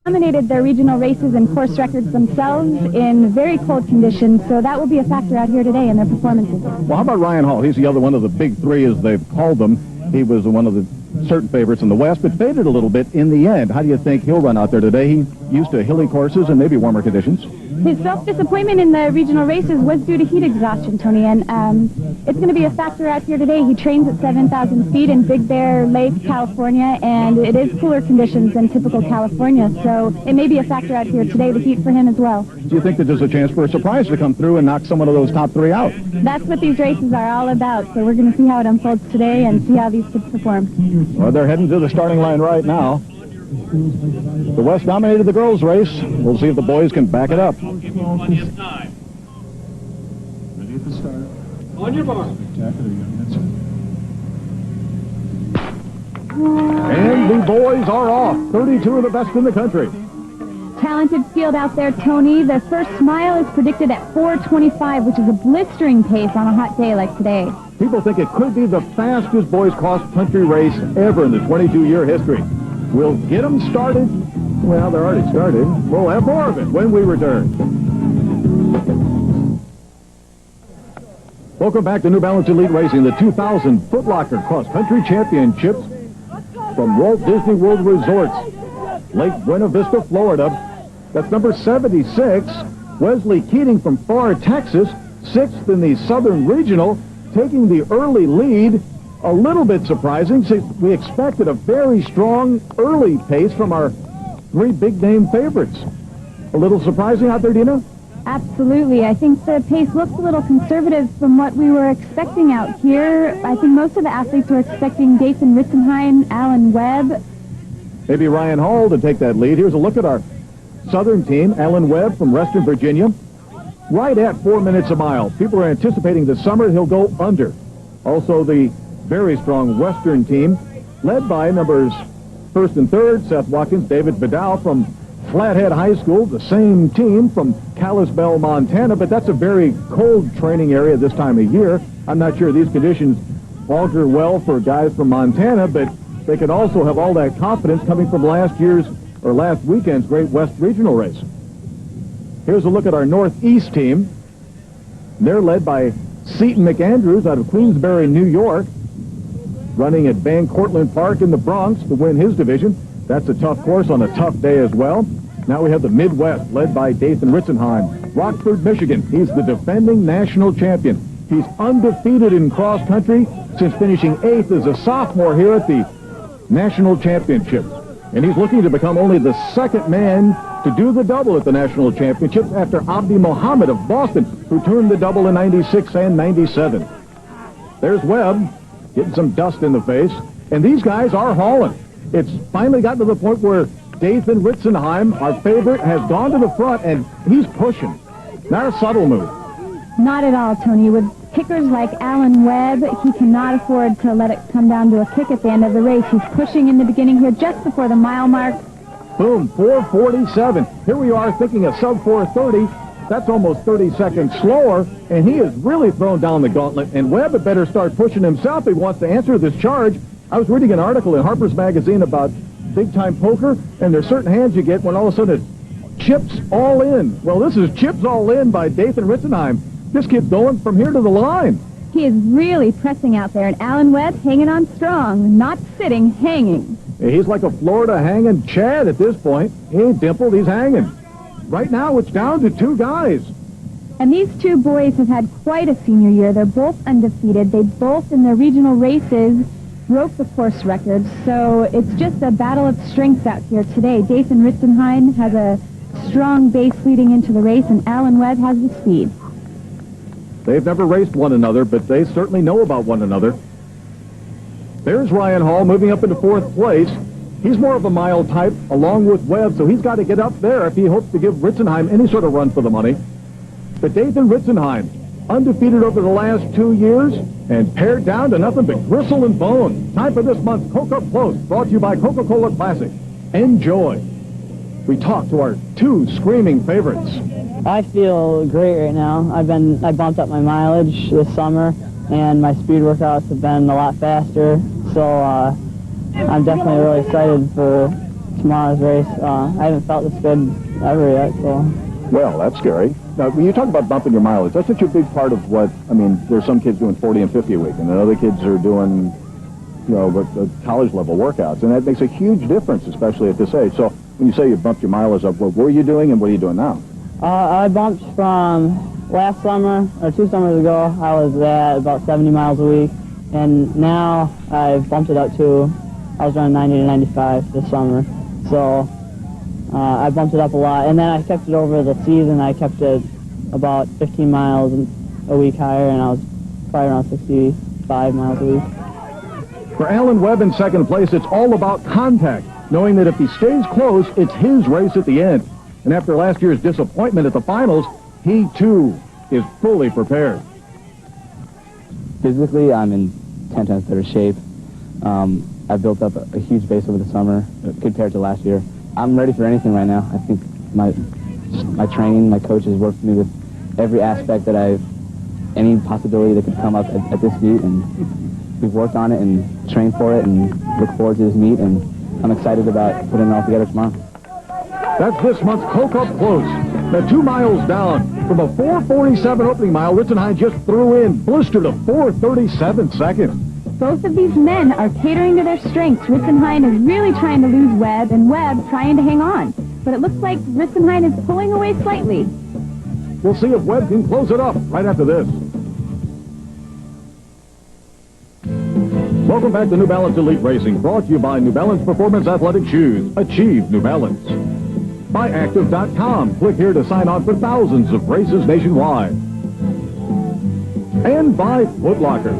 Dominated their regional races and course records themselves in very cold conditions, so that will be a factor out here today in their performances. Well, how about Ryan Hall? He's the other one of the big three, as they've called them. He was one of the certain favorites in the West, but faded a little bit in the end. How do you think he'll run out there today? He's used to hilly courses and maybe warmer conditions. His self-disappointment in the regional races was due to heat exhaustion, Tony, and it's going to be a factor out here today. He trains at 7,000 feet in Big Bear Lake, California, and it is cooler conditions than typical California, so it may be a factor out here today, the heat for him as well. Do you think that there's a chance for a surprise to come through and knock someone of those top three out? That's what these races are all about, so we're going to see how it unfolds today and see how these kids perform. Well, they're heading to the starting line right now. The West dominated the girls' race. We'll see if the boys can back it up. Ready at the start. On your mark. And the boys are off. 32 of the best in the country. Talented field out there, Tony. The first mile is predicted at 4:25, which is a blistering pace on a hot day like today. People think it could be the fastest boys cross-country race ever in the 22-year history. We'll get them started. Well, they're already started. We'll have more of it when we return. Welcome back to New Balance Elite Racing, the 2000 Footlocker Cross-Country Championships from Walt Disney World Resorts, Lake Buena Vista, Florida. That's number 76, Wesley Keating from Pharr, Texas, 6th in the Southern Regional, taking the early lead. A little bit surprising, since we expected a very strong early pace from our three big-name favorites. A little surprising out there, Dina? Absolutely. I think the pace looks a little conservative from what we were expecting out here. I think most of the athletes were expecting Dathan Ritzenheim, Alan Webb. Maybe Ryan Hall to take that lead. Here's a look at our Southern team. Alan Webb from Western Virginia, right at 4 minutes a mile. People are anticipating this summer he'll go under. Also, the very strong Western team, led by numbers 1st and 3rd, Seth Watkins, David Vidal from Flathead High School, the same team from Kalispell, Montana, but that's a very cold training area this time of year. I'm not sure these conditions augur well for guys from Montana, but they could also have all that confidence coming from last weekend's Great West Regional race. Here's a look at our Northeast team. They're led by Seton McAndrews out of Queensbury, New York, running at Van Cortlandt Park in the Bronx to win his division. That's a tough course on a tough day as well. Now we have the Midwest, led by Dathan Ritzenheim, Rockford, Michigan. He's the defending national champion. He's undefeated in cross-country since finishing 8th as a sophomore here at the National Championships. And he's looking to become only the second man to do the double at the National Championships after Abdi Mohammed of Boston, who turned the double in 96 and 97. There's Webb, getting some dust in the face. And these guys are hauling. It's finally gotten to the point where Dathan Ritzenheim, our favorite, has gone to the front, and he's pushing. Not a subtle move. Not at all, Tony. With kickers like Alan Webb, he cannot afford to let it come down to a kick at the end of the race. He's pushing in the beginning here just before the mile mark. Boom, 4:47. Here we are thinking a sub 4:30. That's almost 30 seconds slower, and he has really thrown down the gauntlet, and Webb had better start pushing himself if he wants to answer this charge. I was reading an article in Harper's Magazine about big-time poker, and there's certain hands you get when all of a sudden it's chips all in. Well, this is chips all in by Dathan Ritzenheim. This kid's going from here to the line. He is really pressing out there, and Alan Webb hanging on strong, not sitting, hanging. He's like a Florida hanging Chad at this point. He ain't dimpled, he's hanging. Right now, it's down to 2 guys. And these 2 boys have had quite a senior year. They're both undefeated. They both, in their regional races, broke the course records. So it's just a battle of strengths out here today. Dathan Ritzenheim has a strong base leading into the race, and Alan Webb has the speed. They've never raced one another, but they certainly know about one another. There's Ryan Hall moving up into 4th place. He's more of a mile type, along with Webb, so he's got to get up there if he hopes to give Ritzenheim any sort of run for the money. But Dathan Ritzenheim, undefeated over the last 2 years, and pared down to nothing but gristle and bone. Time for this month's Coca Close, brought to you by Coca-Cola Classic. Enjoy. We talk to our 2 screaming favorites. I feel great right now. I bumped up my mileage this summer, and my speed workouts have been a lot faster. So I'm definitely really excited for tomorrow's race. I haven't felt this good ever yet, so. Well, that's scary. Now, when you talk about bumping your mileage, that's such a big part of what, I mean, there's some kids doing 40 and 50 a week, and then other kids are doing, you know, college-level workouts, and that makes a huge difference, especially at this age. So when you say you bumped your mileage up, what were you doing, and what are you doing now? I bumped from last summer, or 2 summers ago, I was at about 70 miles a week, and now I've bumped it up to, I was running 90 to 95 this summer, so I bumped it up a lot, and then I kept it over the season. I kept it about 15 miles a week higher, and I was probably around 65 miles a week. For Alan Webb in second place, it's all about contact, knowing that if he stays close, it's his race at the end. And after last year's disappointment at the finals, he too is fully prepared. Physically, I'm in 10 times better shape. I've built up a huge base over the summer compared to last year. I'm ready for anything right now. I think my training, my coaches worked with me with every aspect that any possibility that could come up at this meet, and we've worked on it and trained for it and look forward to this meet, and I'm excited about putting it all together tomorrow. That's this month's Coke Up Close. Now 2 miles down from a 4:47 opening mile, Ritzenheim just threw in, blistered a 4:37 second. Both of these men are catering to their strengths. Ritzenheim is really trying to lose Webb, and Webb trying to hang on. But it looks like Ritzenheim is pulling away slightly. We'll see if Webb can close it up right after this. Welcome back to New Balance Elite Racing, brought to you by New Balance Performance Athletic Shoes. Achieve New Balance. By Active.com. Click here to sign on for thousands of races nationwide. And by Footlocker.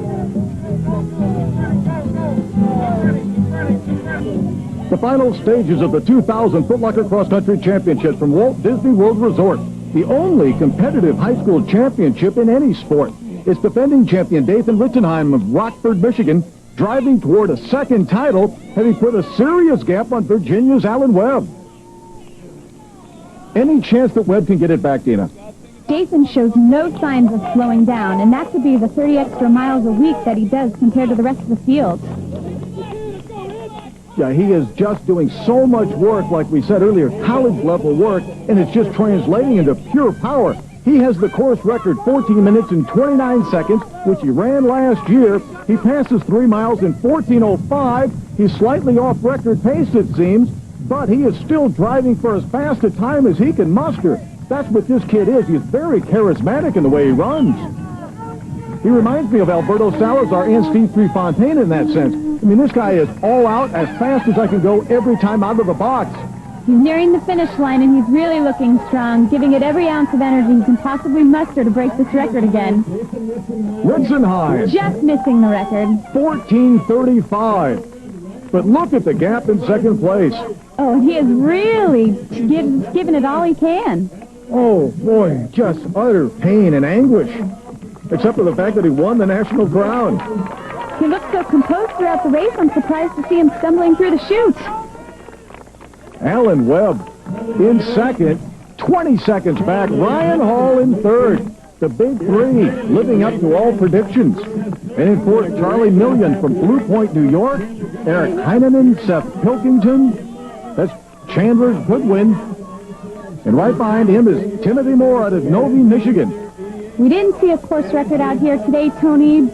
The final stages of the 2000 Footlocker Cross Country Championships from Walt Disney World Resort, the only competitive high school championship in any sport. It's defending champion Dathan Ritzenheim of Rockford, Michigan, driving toward a second title, having put a serious gap on Virginia's Alan Webb. Any chance that Webb can get it back, Dina? Dathan shows no signs of slowing down, and that could be the 30 extra miles a week that he does compared to the rest of the field. Yeah, he is just doing so much work, like we said earlier, college-level work, and it's just translating into pure power. He has the course record 14 minutes and 29 seconds, which he ran last year. He passes 3 miles in 14:05. He's slightly off record pace, it seems, but he is still driving for as fast a time as he can muster. That's what this kid is. He's very charismatic in the way he runs. He reminds me of Alberto Salazar and Steve Prefontaine in that sense. I mean, this guy is all out, as fast as I can go every time out of the box. He's nearing the finish line, and he's really looking strong, giving it every ounce of energy he can possibly muster to break this record again. Ritzenheim. Just missing the record. 14:35. But look at the gap in second place. Oh, he is really giving it all he can. Oh, boy, just utter pain and anguish. Except for the fact that he won the national crown. He looks so composed throughout the race, I'm surprised to see him stumbling through the chute. Alan Webb in second, 20 seconds back. Ryan Hall in third. The big three living up to all predictions. And in fourth, Charlie Million from Blue Point, New York. Eric Heinonen, Seth Pilkington. That's Chandler Goodwin. And right behind him is Timothy Moore out of Novi, Michigan. We didn't see a course record out here today, Tony,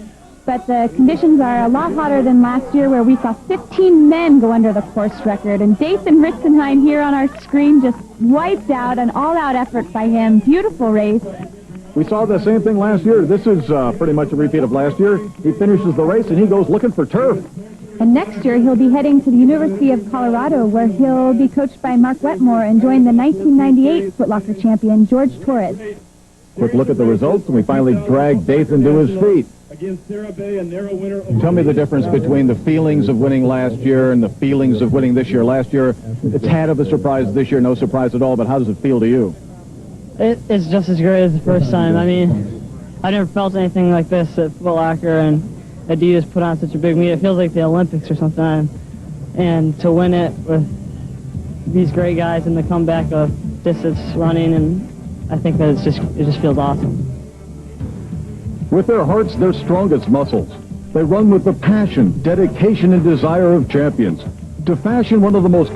but the conditions are a lot hotter than last year, where we saw 15 men go under the course record. And Dathan Ritzenheim here on our screen just wiped out an all-out effort by him. Beautiful race. We saw the same thing last year. This is pretty much a repeat of last year. He finishes the race and he goes looking for turf. And next year he'll be heading to the University of Colorado, where he'll be coached by Mark Wetmore and join the 1998 Footlocker champion George Torres. Quick look at the results, and we finally dragged Dathan to his feet. Tell me the difference between the feelings of winning last year and the feelings of winning this year. Last year, it's had of a surprise. This year, no surprise at all. But how does it feel to you? It's just as great as the first time. I mean, I never felt anything like this at Footlocker, and Adidas put on such a big meet. It feels like the Olympics or something. And to win it with these great guys and the comeback of distance running, and I think that it just feels awesome. With their hearts, their strongest muscles, they run with the passion, dedication, and desire of champions to fashion one of the most